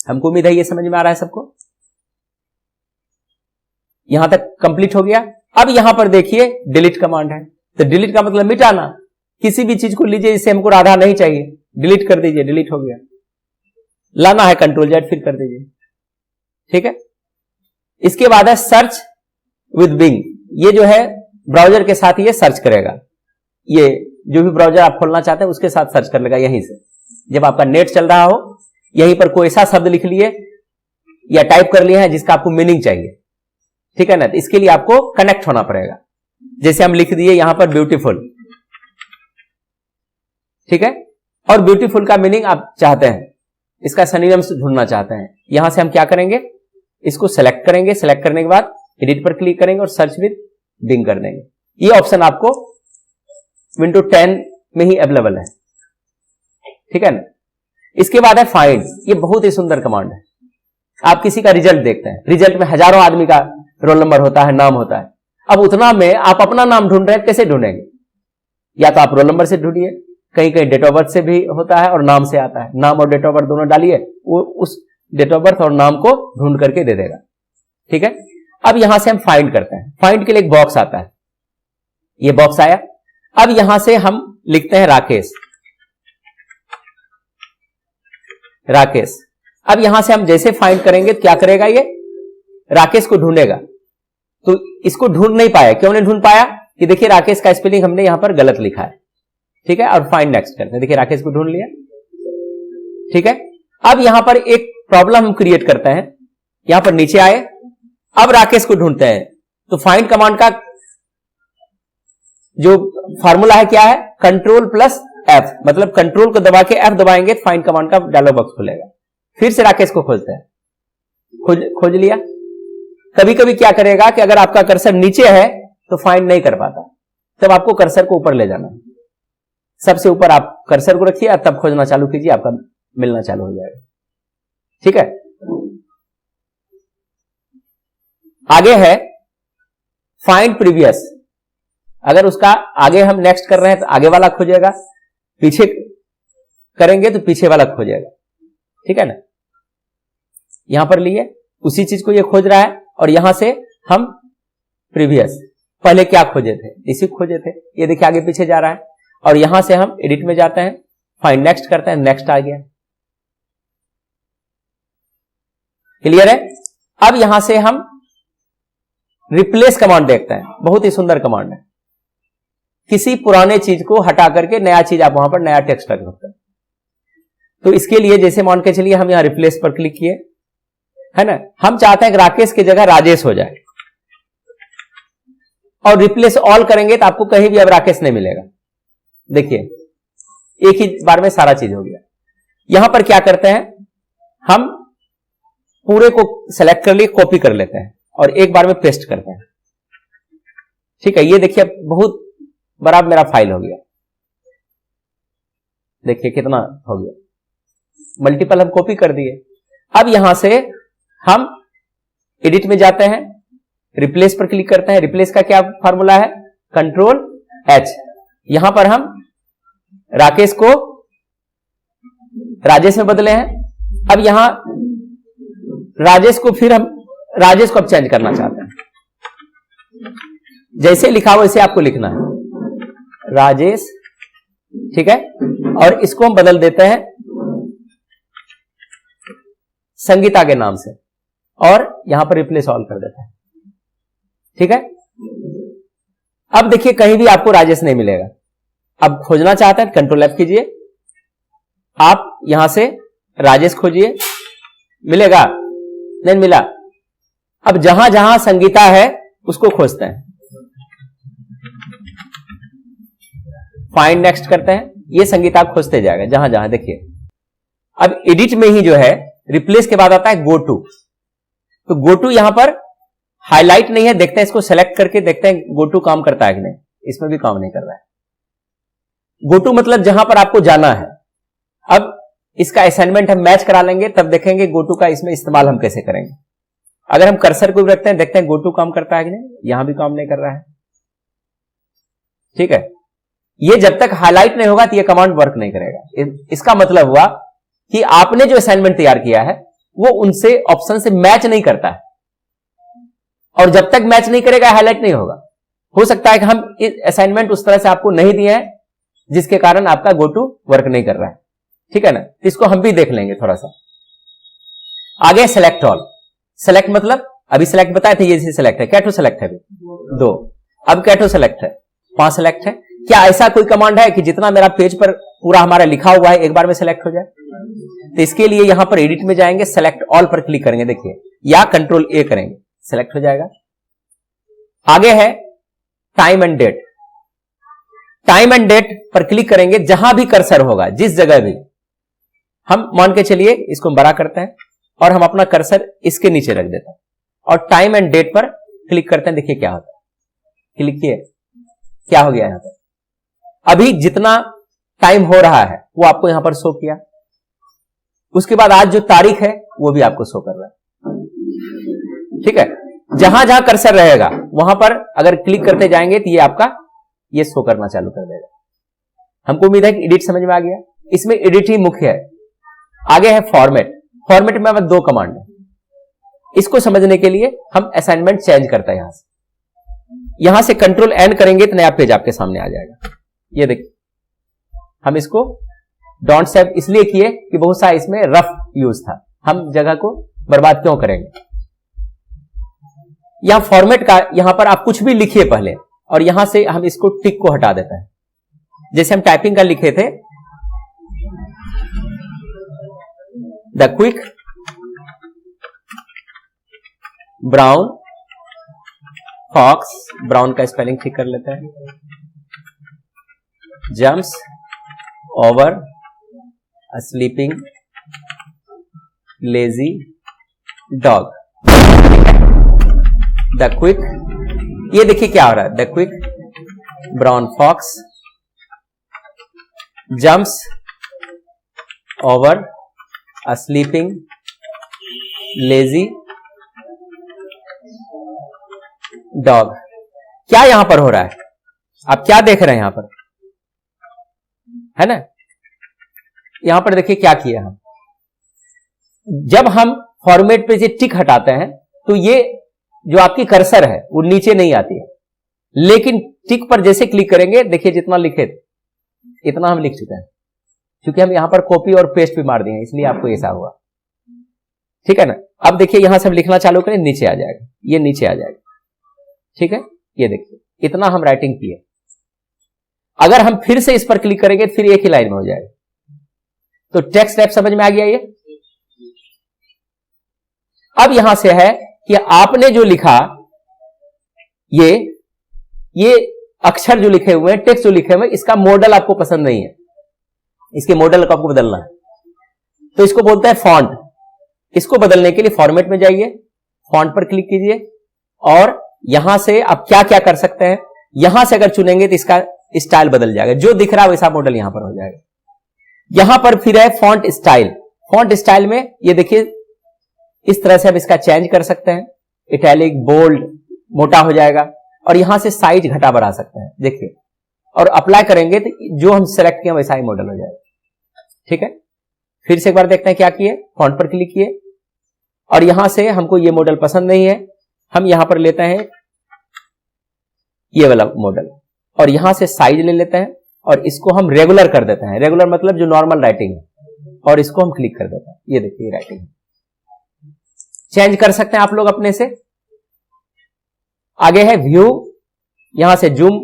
हमको उम्मीद है ये समझ में आ रहा है सबको। यहां तक कंप्लीट हो गया। अब यहां पर देखिए डिलीट कमांड है। तो डिलीट का मतलब मिटाना। किसी भी चीज को लीजिए जिससे हमको राधा नहीं चाहिए, डिलीट कर दीजिए, डिलीट हो गया। लाना है कंट्रोल जेड फिर कर दीजिए, ठीक है। इसके बाद है सर्च विद बिंग। ये जो है ब्राउजर के साथ ये सर्च करेगा। ये जो भी ब्राउजर आप खोलना चाहते हैं उसके साथ सर्च कर लेगा। यहीं से जब आपका नेट चल रहा हो, यहीं पर कोई ऐसा शब्द लिख लिए या टाइप कर लिया है जिसका आपको मीनिंग चाहिए, ठीक है ना। तो इसके लिए आपको कनेक्ट होना पड़ेगा। जैसे हम लिख दिए यहां पर ब्यूटीफुल, ठीक है। और ब्यूटीफुल का मीनिंग आप चाहते हैं, इसका सिनोनिम ढूंढना चाहते हैं। यहां से हम क्या करेंगे, इसको सेलेक्ट करेंगे। सेलेक्ट करने के बाद एडिट पर क्लिक करेंगे और सर्च विद बिंग कर देंगे। ये ऑप्शन आपको विंडो 10 में ही अवेलेबल है, ठीक है ना। इसके बाद है फाइंड। ये बहुत ही सुंदर कमांड है। आप किसी का रिजल्ट देखते हैं, रिजल्ट में हजारों आदमी का रोल नंबर होता है, नाम होता है। अब उतना में आप अपना नाम ढूंढ रहे हैं, कैसे ढूंढेंगे? या तो आप रोल नंबर से ढूंढिए, कहीं कहीं डेट ऑफ बर्थ से भी होता है और नाम से आता है। नाम और डेट ऑफ बर्थ दोनों डालिए, वो उस डेट ऑफ बर्थ और नाम को ढूंढ करके दे देगा, ठीक है। अब यहां से हम फाइंड करते हैं। फाइंड के लिए एक बॉक्स आता है, ये बॉक्स आया। अब यहां से हम लिखते हैं राकेश, राकेश। अब यहां से हम जैसे फाइंड करेंगे क्या करेगा, ये राकेश को ढूंढेगा, तो इसको ढूंढ नहीं पाया। क्यों नहीं ढूंढ पाया? कि देखिए राकेश का स्पेलिंग हमने यहां पर गलत लिखा है, ठीक है। और फाइंड नेक्स्ट करते हैं। देखिए राकेश को ढूंढ लिया, ठीक है। अब यहां पर एक प्रॉब्लम हम क्रिएट करते हैं। यहां पर नीचे आए, अब राकेश को ढूंढते हैं। तो फाइंड कमांड का जो फार्मूला है क्या है? कंट्रोल प्लस एफ, मतलब कंट्रोल को दबा के एफ दबाएंगे तो फाइंड कमांड का डायलॉग बॉक्स खुलेगा। फिर से राकेश को खोजते हैं, खोज लिया। कभी कभी क्या करेगा कि अगर आपका कर्सर नीचे है तो फाइंड नहीं कर पाता, तब आपको कर्सर को ऊपर ले जाना है। सबसे ऊपर आप कर्सर को रखिए और तब खोजना चालू कीजिए, आपका मिलना चालू हो जाएगा, ठीक है। आगे है फाइंड प्रीवियस। अगर उसका आगे हम नेक्स्ट कर रहे हैं तो आगे वाला खोजेगा, पीछे करेंगे तो पीछे वाला खोजेगा, ठीक है ना। यहां पर लिए उसी चीज को ये खोज रहा है, और यहां से हम प्रीवियस पहले क्या खोजे थे इसी खोजे थे, ये देखिए आगे पीछे जा रहा है। और यहां से हम एडिट में जाते हैं, फाइंड नेक्स्ट करते हैं, नेक्स्ट आ गया। क्लियर है? अब यहां से हम रिप्लेस कमांड देखते हैं। बहुत ही सुंदर कमांड है। किसी पुराने चीज को हटा करके नया चीज आप वहां पर नया टेक्स्ट रख सकते हैं। तो इसके लिए जैसे मान के चलिए हम यहां रिप्लेस पर क्लिक किए, है ना। हम चाहते हैं कि राकेश की जगह राजेश हो जाए, और रिप्लेस ऑल करेंगे तो आपको कहीं भी अब राकेश नहीं मिलेगा। देखिए एक ही बार में सारा चीज हो गया। यहां पर क्या करते हैं, हम पूरे को सेलेक्ट कर लिए, कॉपी कर लेते हैं और एक बार में पेस्ट करते हैं, ठीक है। ये देखिए बहुत बड़ा मेरा फाइल हो गया, देखिए कितना हो गया, मल्टीपल हम कॉपी कर दिए। अब यहां से हम एडिट में जाते हैं, रिप्लेस पर क्लिक करते हैं। रिप्लेस का क्या फार्मूला है? Control H. यहां पर हम राकेश को राजेश में बदले हैं। अब यहां राजेश को फिर हम राजेश को अब चेंज करना चाहते हैं। जैसे लिखा हो वैसे आपको लिखना है, राजेश, ठीक है। और इसको हम बदल देते हैं संगीता के नाम से, और यहां पर रिप्लेस ऑल कर देते हैं, ठीक है। अब देखिए कहीं भी आपको राजेश नहीं मिलेगा। अब खोजना चाहते हैं, कंट्रोल एफ कीजिए, आप यहां से राजेश खोजिए, मिलेगा? नहीं मिला। अब जहां जहां संगीता है उसको खोजते हैं, फाइंड नेक्स्ट करते हैं, ये संगीता खोजते जाएगा जहां जहां। देखिए अब एडिट में ही जो है रिप्लेस के बाद आता है गो टू। तो गो टू यहां पर हाईलाइट नहीं है, देखते हैं इसको सेलेक्ट करके देखते हैं गो टू काम करता है कि नहीं। इसमें भी काम नहीं कर रहा है। गो टू मतलब जहां पर आपको जाना है। अब इसका असाइनमेंट हम मैच करा लेंगे, तब देखेंगे गो टू का इसमें इस्तेमाल हम कैसे करेंगे। अगर हम कर्सर को भी रखते हैं, देखते हैं गो टू काम करता है कि नहीं, यहां भी काम नहीं कर रहा है, ठीक है। ये जब तक हाईलाइट नहीं होगा तो ये कमांड वर्क नहीं करेगा। इसका मतलब हुआ कि आपने जो असाइनमेंट तैयार किया है वो उनसे ऑप्शन से मैच नहीं करता है, और जब तक मैच नहीं करेगा हाईलाइट नहीं होगा। हो सकता है कि हम असाइनमेंट उस तरह से आपको नहीं दिए हैं जिसके कारण आपका गो टू वर्क नहीं कर रहा है, ठीक है ना। इसको हम भी देख लेंगे थोड़ा सा आगे। Select all. सेलेक्ट मतलब अभी सेलेक्ट बताए थे, ये सेलेक्ट है। क्या टू सेलेक्ट है? अभी 2। अब क्या टू सेलेक्ट है? 5 सेलेक्ट है। क्या ऐसा कोई कमांड है कि जितना मेरा पेज पर पूरा हमारा लिखा हुआ है एक बार में सेलेक्ट हो जाए? तो इसके लिए यहां पर एडिट में जाएंगे, सेलेक्ट ऑल पर क्लिक करेंगे, देखिए, या कंट्रोल ए करेंगे, सेलेक्ट हो जाएगा। आगे है time and date. Time and date पर क्लिक करेंगे, जहां भी कर्सर होगा, जिस जगह भी, हम मान के चलिए इसको बड़ा करते हैं और हम अपना कर्सर इसके नीचे रख देते हैं और टाइम एंड डेट पर क्लिक करते हैं। देखिए क्या होता है, क्लिक किए, क्या हो गया यहां पर? अभी जितना टाइम हो रहा है वो आपको यहां पर शो किया। उसके बाद आज जो तारीख है वो भी आपको शो कर रहा है, ठीक है। जहां जहां कर्सर रहेगा वहां पर अगर क्लिक करते जाएंगे तो ये आपका ये शो करना चालू कर देगा। हमको उम्मीद है कि एडिट समझ में आ गया। इसमें एडिट ही मुख्य है। आगे है फॉर्मेट। फॉर्मेट में 2 कमांड है। इसको समझने के लिए हम असाइनमेंट चेंज करते हैं। यहां से कंट्रोल एन करेंगे तो नया पेज आपके सामने आ जाएगा। ये देखिए, हम इसको डोंट सेव इसलिए किए कि बहुत सा इसमें रफ यूज था, हम जगह को बर्बाद क्यों करेंगे। यहां फॉर्मेट का, यहां पर आप कुछ भी लिखिए पहले, और यहां से हम इसको टिक को हटा देते हैं। जैसे हम टाइपिंग का लिखे थे, the quick brown fox, brown का स्पेलिंग ठीक कर लेते हैं, jumps over a sleeping lazy dog. The quick, ये देखिए क्या हो रहा है, the quick brown fox jumps over a sleeping lazy dog. क्या यहां पर हो रहा है, आप क्या देख रहे हैं यहां पर, है ना? यहां पर देखिए क्या किया हम, जब हम फॉर्मेट पे से टिक हटाते हैं तो ये जो आपकी कर्सर है वो नीचे नहीं आती है, लेकिन टिक पर जैसे क्लिक करेंगे, देखिए जितना लिखे थे इतना हम लिख चुके हैं, क्योंकि हम यहां पर कॉपी और पेस्ट भी मार दिए, इसलिए आपको ऐसा हुआ। ठीक है ना? अब देखिए यहां से हम लिखना चालू करें, नीचे आ जाएगा, ये नीचे आ जाएगा। ठीक है, ये देखिए इतना हम राइटिंग किए। अगर हम फिर से इस पर क्लिक करेंगे फिर एक ही लाइन में हो जाएगा। तो टेक्स्ट टैब समझ में आ गया ये। अब यहां से है कि आपने जो लिखा, ये अक्षर जो लिखे हुए हैं, टेक्स्ट जो लिखे हुए हैं, इसका मॉडल आपको पसंद नहीं है, इसके मॉडल को आपको बदलना है, तो इसको बोलते हैं फॉन्ट। इसको बदलने के लिए फॉर्मेट में जाइए, फॉन्ट पर क्लिक कीजिए, और यहां से आप क्या क्या कर सकते हैं, यहां से अगर चुनेंगे तो इसका स्टाइल बदल जाएगा, जो दिख रहा है वैसा मॉडल यहां पर हो जाएगा। यहां पर फिर है फॉन्ट स्टाइल। फॉन्ट स्टाइल में ये देखिए इस तरह से हम इसका चेंज कर सकते हैं, इटैलिक, बोल्ड, मोटा हो जाएगा, और यहां से साइज घटा बढ़ा सकते हैं, देखिए, और अप्लाई करेंगे तो जो हम सेलेक्ट किए वैसा ही मॉडल हो जाएगा। ठीक है, फिर से एक बार देखते हैं क्या किए, फॉन्ट पर क्लिक किए, और यहां से हमको ये मॉडल पसंद नहीं है, हम यहां पर लेते हैं ये वाला मॉडल, और यहां से साइज ले लेते हैं, और इसको हम रेगुलर कर देते हैं। रेगुलर मतलब जो नॉर्मल राइटिंग है, और इसको हम क्लिक कर देते हैं, ये देखिए राइटिंग चेंज कर सकते हैं आप लोग अपने से। आगे है व्यू, यहां से जूम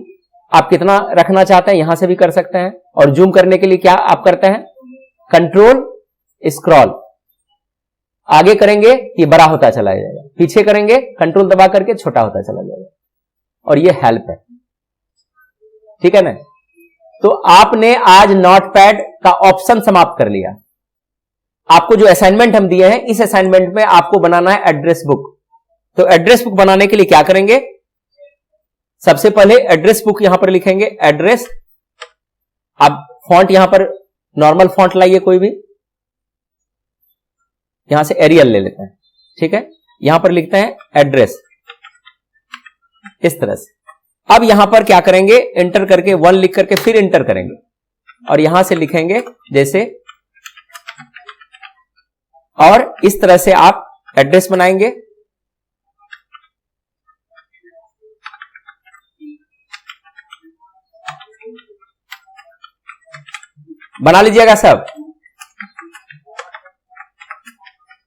आप कितना रखना चाहते हैं यहां से भी कर सकते हैं, और जूम करने के लिए क्या आप करते हैं, कंट्रोल स्क्रॉल, आगे करेंगे ये बड़ा होता चला जाएगा, पीछे करेंगे कंट्रोल दबा करके छोटा होता चला जाएगा, और ये हेल्प है। ठीक है ना? तो आपने आज नोटपैड का ऑप्शन समाप्त कर लिया। आपको जो असाइनमेंट हम दिए हैं, इस असाइनमेंट में आपको बनाना है एड्रेस बुक। तो एड्रेस बुक बनाने के लिए क्या करेंगे, सबसे पहले एड्रेस बुक यहां पर लिखेंगे, एड्रेस। आप फॉन्ट यहां पर नॉर्मल फॉन्ट लाइए कोई भी, यहां से एरियल ले लेते हैं। ठीक है, यहां पर लिखते हैं एड्रेस इस तरह से। अब यहां पर क्या करेंगे, एंटर करके 1 लिख करके फिर एंटर करेंगे, और यहां से लिखेंगे जैसे, और इस तरह से आप एड्रेस बनाएंगे। बना लीजिएगा सब,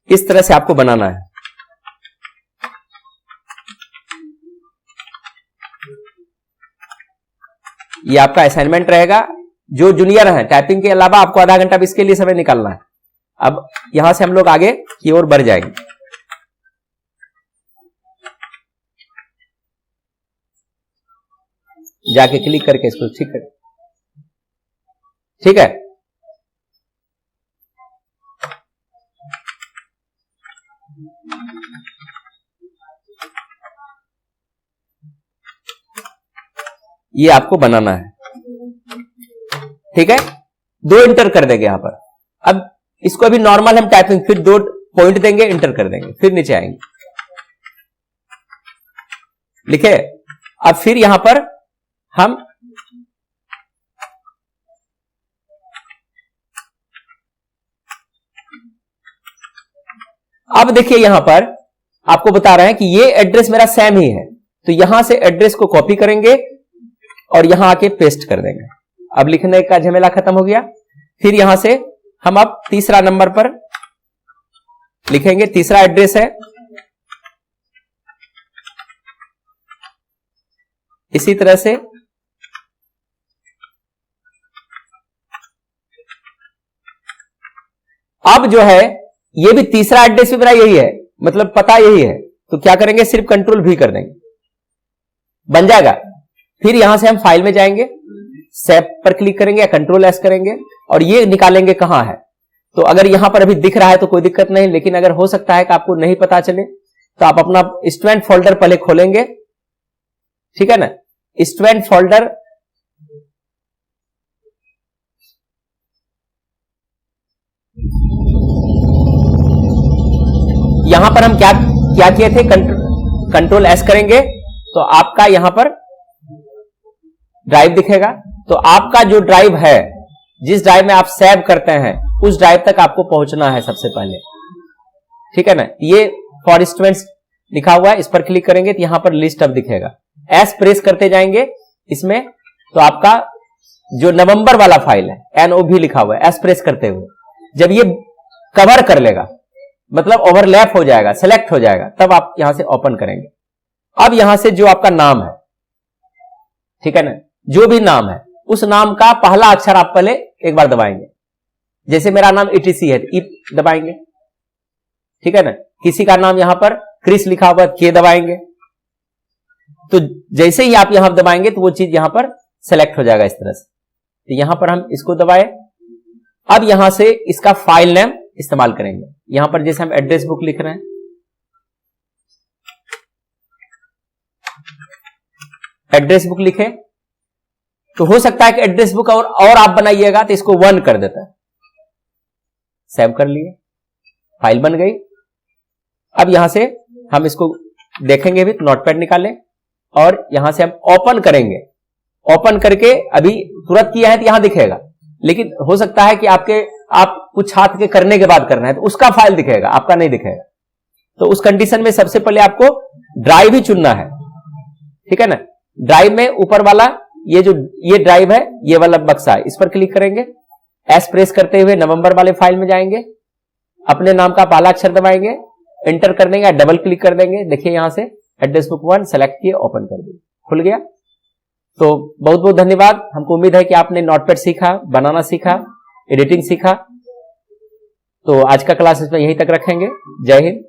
इस तरह से आपको बनाना है। ये आपका असाइनमेंट रहेगा। जो जूनियर है, टाइपिंग के अलावा आपको आधा घंटा भी इसके लिए समय निकालना है। अब यहां से हम लोग आगे की ओर बढ़ जाएंगे। जाके क्लिक करके इसको ठीक करें। ठीक है, ये आपको बनाना है। ठीक है, 2 इंटर कर देंगे यहां पर। अब इसको अभी नॉर्मल हम टाइपिंग, फिर 2 पॉइंट देंगे, इंटर कर देंगे, फिर नीचे आएंगे, लिखे। अब फिर यहां पर हम अब देखिए यहां पर आपको बता रहे हैं कि ये एड्रेस मेरा सेम ही है, तो यहां से एड्रेस को कॉपी करेंगे और यहां आके पेस्ट कर देंगे। अब लिखने का झमेला खत्म हो गया। फिर यहां से हम अब तीसरा नंबर पर लिखेंगे, तीसरा एड्रेस है इसी तरह से अब जो है ये भी तीसरा एड्रेस भी मेरा यही है, मतलब पता यही है, तो क्या करेंगे, सिर्फ कंट्रोल भी कर देंगे, बन जाएगा। फिर यहां से हम फाइल में जाएंगे, सेव पर क्लिक करेंगे या कंट्रोल एस करेंगे और ये निकालेंगे कहां है। तो अगर यहां पर अभी दिख रहा है तो कोई दिक्कत नहीं, लेकिन अगर हो सकता है कि आपको नहीं पता चले तो आप अपना स्टूडेंट फोल्डर पहले खोलेंगे, ठीक है ना। स्टूडेंट फोल्डर यहां पर हम क्या क्या किए थे, कंट्रोल एस करेंगे तो आपका यहां पर ड्राइव दिखेगा। तो आपका जो ड्राइव है, जिस ड्राइव में आप सेव करते हैं, उस ड्राइव तक आपको पहुंचना है सबसे पहले, ठीक है ना। ये फॉर स्टूडेंट्स लिखा हुआ है, इस पर क्लिक करेंगे तो यहां पर लिस्ट अब दिखेगा। एस प्रेस करते जाएंगे इसमें, तो आपका जो नवंबर वाला फाइल है, NOV लिखा हुआ है, एस प्रेस करते हुए जब ये कवर कर लेगा, मतलब ओवरलैप हो जाएगा, सेलेक्ट हो जाएगा, तब आप यहां से ओपन करेंगे। अब यहां से जो आपका नाम है, ठीक है ना, जो भी नाम है उस नाम का पहला अक्षर आप पहले एक बार दबाएंगे। जैसे मेरा नाम ETC है, ई दबाएंगे, ठीक है ना। किसी का नाम यहां पर क्रिस लिखा हुआ, के दबाएंगे। तो जैसे ही आप यहां दबाएंगे तो वो चीज यहां पर सेलेक्ट हो जाएगा इस तरह से। तो यहां पर हम इसको दबाए। अब यहां से इसका फाइल नेम इस्तेमाल करेंगे। यहां पर जैसे हम एड्रेस बुक लिख रहे हैं, एड्रेस बुक लिखे, तो हो सकता है कि एड्रेस बुक और आप बनाइएगा तो इसको 1 कर देता है। सेव कर लिए, फाइल बन गई। अब यहां से हम इसको देखेंगे भी, तो नोटपैड निकालें और यहां से हम ओपन करेंगे। ओपन करके अभी तुरंत किया है तो यहां दिखेगा, लेकिन हो सकता है कि आप कुछ हाथ के करने के बाद करना है तो उसका फाइल दिखेगा, आपका नहीं दिखेगा। तो उस कंडीशन में सबसे पहले आपको ड्राइव ही चुनना है, ठीक है ना। ड्राइव में ऊपर वाला ये ड्राइव है, ये वाला बक्सा है, इस पर क्लिक करेंगे। एस प्रेस करते हुए नवंबर वाले फाइल में जाएंगे, अपने नाम का पहला अक्षर दबाएंगे, एंटर कर देंगे, डबल क्लिक कर देंगे। देखिए यहां से एड्रेस बुक 1 सेलेक्ट किए, ओपन कर दिए, खुल गया। तो बहुत बहुत धन्यवाद। हमको उम्मीद है कि आपने नोटपैड सीखा, बनाना सीखा, एडिटिंग सीखा। तो आज का क्लास इसमें यहीं तक रखेंगे। जय हिंद।